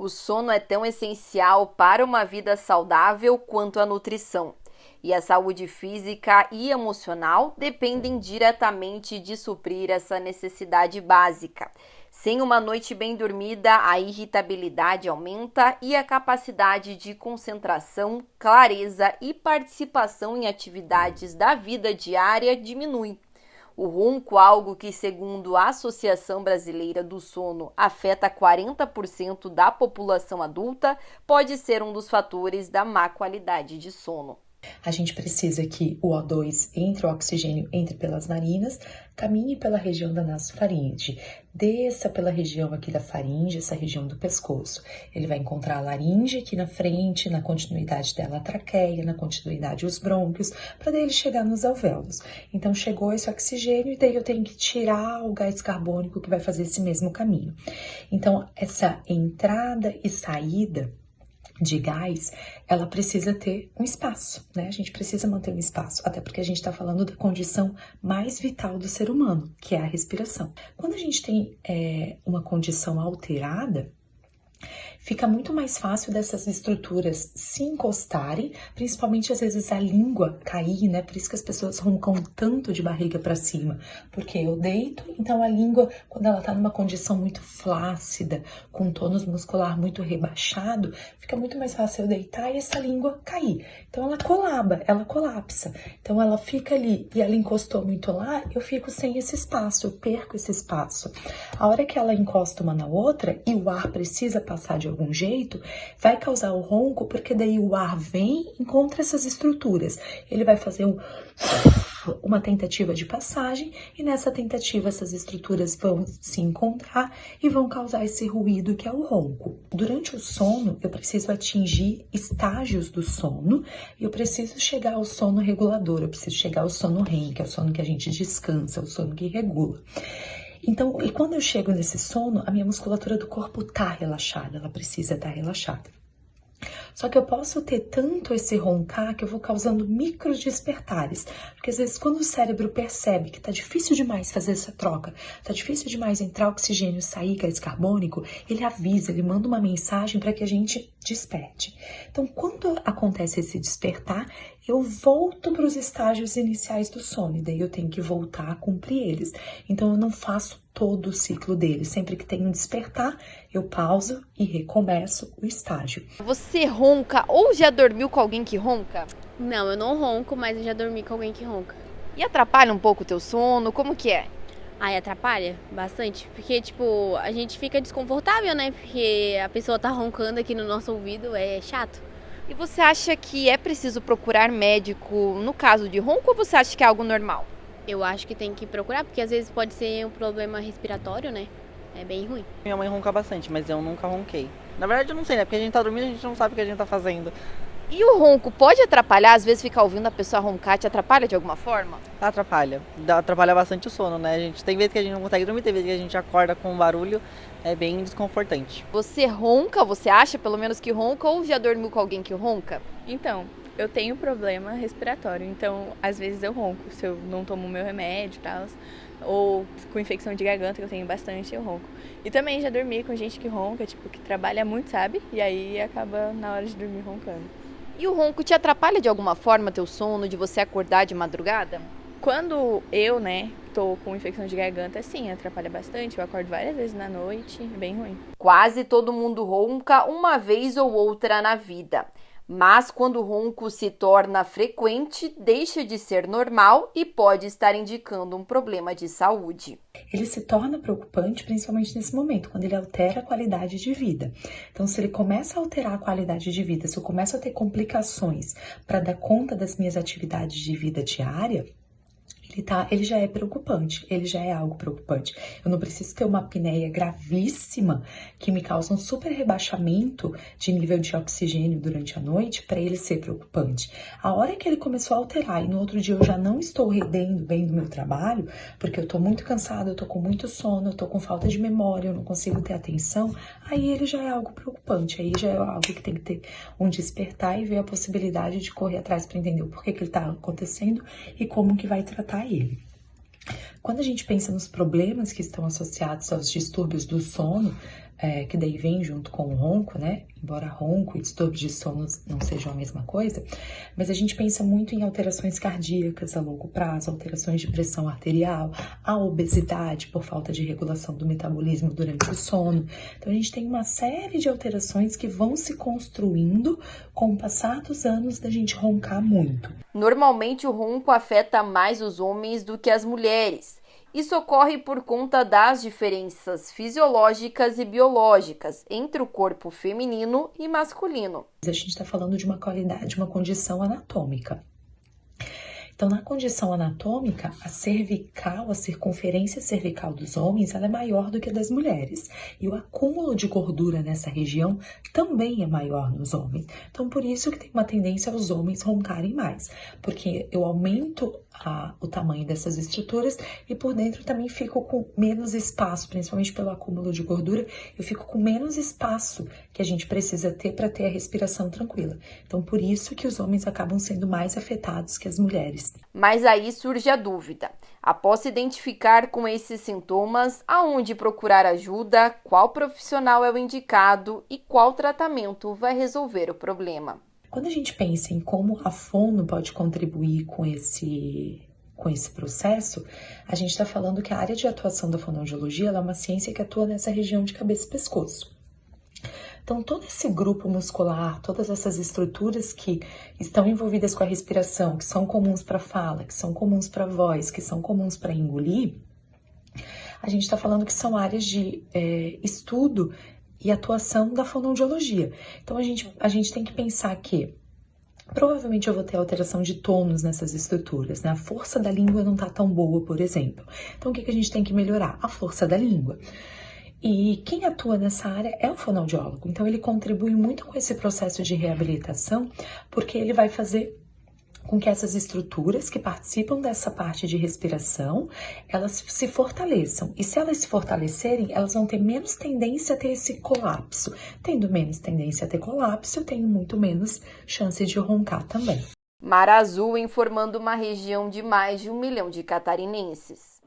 O sono é tão essencial para uma vida saudável quanto a nutrição. E a saúde física e emocional dependem diretamente de suprir essa necessidade básica. Sem uma noite bem dormida, a irritabilidade aumenta e a capacidade de concentração, clareza e participação em atividades da vida diária diminui. O ronco, algo que, segundo a Associação Brasileira do Sono, afeta 40% da população adulta, pode ser um dos fatores da má qualidade de sono. A gente precisa que o O2 entre, o oxigênio entre pelas narinas, caminhe pela região da nasofaringe, desça pela região aqui da faringe, essa região do pescoço. Ele vai encontrar a laringe aqui na frente, na continuidade dela a traqueia, na continuidade os brônquios, para daí ele chegar nos alvéolos. Então chegou esse oxigênio e daí eu tenho que tirar o gás carbônico que vai fazer esse mesmo caminho. Então essa entrada e saída de gás, ela precisa ter um espaço, né? A gente precisa manter um espaço, até porque a gente está falando da condição mais vital do ser humano, que é a respiração. Quando a gente tem uma condição alterada, fica muito mais fácil dessas estruturas se encostarem, principalmente às vezes a língua cair, né? Por isso que as pessoas roncam tanto de barriga para cima, porque eu deito, então a língua, quando ela tá numa condição muito flácida, com tônus muscular muito rebaixado, fica muito mais fácil eu deitar e essa língua cair. Então ela colapsa. Então ela fica ali e ela encostou muito lá, eu fico sem esse espaço, eu perco esse espaço. A hora que ela encosta uma na outra e o ar precisa passar de algum jeito, vai causar o ronco, porque daí o ar vem, encontra essas estruturas. Ele vai fazer uma tentativa de passagem e nessa tentativa essas estruturas vão se encontrar e vão causar esse ruído que é o ronco. Durante o sono, eu preciso atingir estágios do sono e eu preciso chegar ao sono regulador, eu preciso chegar ao sono REM, que é o sono que a gente descansa, o sono que regula. Então, e quando eu chego nesse sono, a minha musculatura do corpo tá relaxada, ela precisa estar relaxada. Só que eu posso ter tanto esse roncar que eu vou causando micro despertares. Porque às vezes quando o cérebro percebe que tá difícil demais fazer essa troca, tá difícil demais entrar oxigênio e sair gás carbônico, ele avisa, ele manda uma mensagem para que a gente desperte. Então quando acontece esse despertar, eu volto para os estágios iniciais do sono, e daí eu tenho que voltar a cumprir eles. Então eu não faço todo o ciclo dele. Sempre que tem um despertar, eu pauso e recomeço o estágio. Você ronca ou já dormiu com alguém que ronca? Não, eu não ronco, mas eu já dormi com alguém que ronca. E atrapalha um pouco o teu sono? Como que é? Ai, atrapalha bastante, porque, tipo, a gente fica desconfortável, né? Porque a pessoa tá roncando aqui no nosso ouvido, é chato. E você acha que é preciso procurar médico no caso de ronco ou você acha que é algo normal? Eu acho que tem que procurar, porque às vezes pode ser um problema respiratório, né? É bem ruim. Minha mãe ronca bastante, mas eu nunca ronquei. Na verdade eu não sei, né? Porque a gente tá dormindo, a gente não sabe o que a gente tá fazendo. E o ronco pode atrapalhar? Às vezes ficar ouvindo a pessoa roncar te atrapalha de alguma forma? Atrapalha. Atrapalha bastante o sono, né? Tem vezes que a gente não consegue dormir, tem vezes que a gente acorda com um barulho, é bem desconfortante. Você ronca, você acha pelo menos que ronca ou já dormiu com alguém que ronca? Então, eu tenho problema respiratório, então às vezes eu ronco, se eu não tomo meu remédio e tal, ou com infecção de garganta, que eu tenho bastante, eu ronco. E também já dormi com gente que ronca, tipo, que trabalha muito, sabe? E aí acaba na hora de dormir roncando. E o ronco te atrapalha de alguma forma teu sono, de você acordar de madrugada? Quando eu, tô com infecção de garganta, sim, atrapalha bastante. Eu acordo várias vezes na noite, é bem ruim. Quase todo mundo ronca uma vez ou outra na vida. Mas quando o ronco se torna frequente, deixa de ser normal e pode estar indicando um problema de saúde. Ele se torna preocupante principalmente nesse momento, quando ele altera a qualidade de vida. Então, se ele começa a alterar a qualidade de vida, se eu começo a ter complicações para dar conta das minhas atividades de vida diária, ele já é preocupante, ele já é algo preocupante. Eu não preciso ter uma apneia gravíssima que me causa um super rebaixamento de nível de oxigênio durante a noite para ele ser preocupante. A hora que ele começou a alterar e no outro dia eu já não estou rendendo bem do meu trabalho, porque eu estou muito cansada, eu estou com muito sono, eu estou com falta de memória, eu não consigo ter atenção, aí ele já é algo preocupante, aí já é algo que tem que ter um despertar e ver a possibilidade de correr atrás para entender o porquê que ele está acontecendo e como que vai tratar ele. Quando a gente pensa nos problemas que estão associados aos distúrbios do sono, que daí vem junto com o ronco, né? Embora ronco e distúrbio de sono não sejam a mesma coisa, mas a gente pensa muito em alterações cardíacas a longo prazo, alterações de pressão arterial, a obesidade por falta de regulação do metabolismo durante o sono. Então a gente tem uma série de alterações que vão se construindo com o passar dos anos da gente roncar muito. Normalmente o ronco afeta mais os homens do que as mulheres. Isso ocorre por conta das diferenças fisiológicas e biológicas entre o corpo feminino e masculino. A gente está falando de uma qualidade, uma condição anatômica. Então, na condição anatômica, a circunferência cervical dos homens ela é maior do que a das mulheres. E o acúmulo de gordura nessa região também é maior nos homens. Então, por isso que tem uma tendência aos homens roncarem mais. Porque eu aumento o tamanho dessas estruturas e por dentro também fico com menos espaço, principalmente pelo acúmulo de gordura, eu fico com menos espaço que a gente precisa ter para ter a respiração tranquila. Então, por isso que os homens acabam sendo mais afetados que as mulheres. Mas aí surge a dúvida. Após se identificar com esses sintomas, aonde procurar ajuda, qual profissional é o indicado e qual tratamento vai resolver o problema? Quando a gente pensa em como a fono pode contribuir com esse processo, a gente está falando que a área de atuação da fonoaudiologia ela é uma ciência que atua nessa região de cabeça e pescoço. Então, todo esse grupo muscular, todas essas estruturas que estão envolvidas com a respiração, que são comuns para fala, que são comuns para voz, que são comuns para engolir, a gente está falando que são áreas de estudo e atuação da fonoaudiologia. Então, a gente tem que pensar que provavelmente eu vou ter alteração de tônus nessas estruturas, né? A força da língua não está tão boa, por exemplo. Então, o que a gente tem que melhorar? A força da língua. E quem atua nessa área é o fonoaudiólogo. Então, ele contribui muito com esse processo de reabilitação, porque ele vai fazer com que essas estruturas que participam dessa parte de respiração, elas se fortaleçam. E se elas se fortalecerem, elas vão ter menos tendência a ter esse colapso. Tendo menos tendência a ter colapso, eu tenho muito menos chance de roncar também. Mar Azul informando uma região de mais de 1 milhão de catarinenses.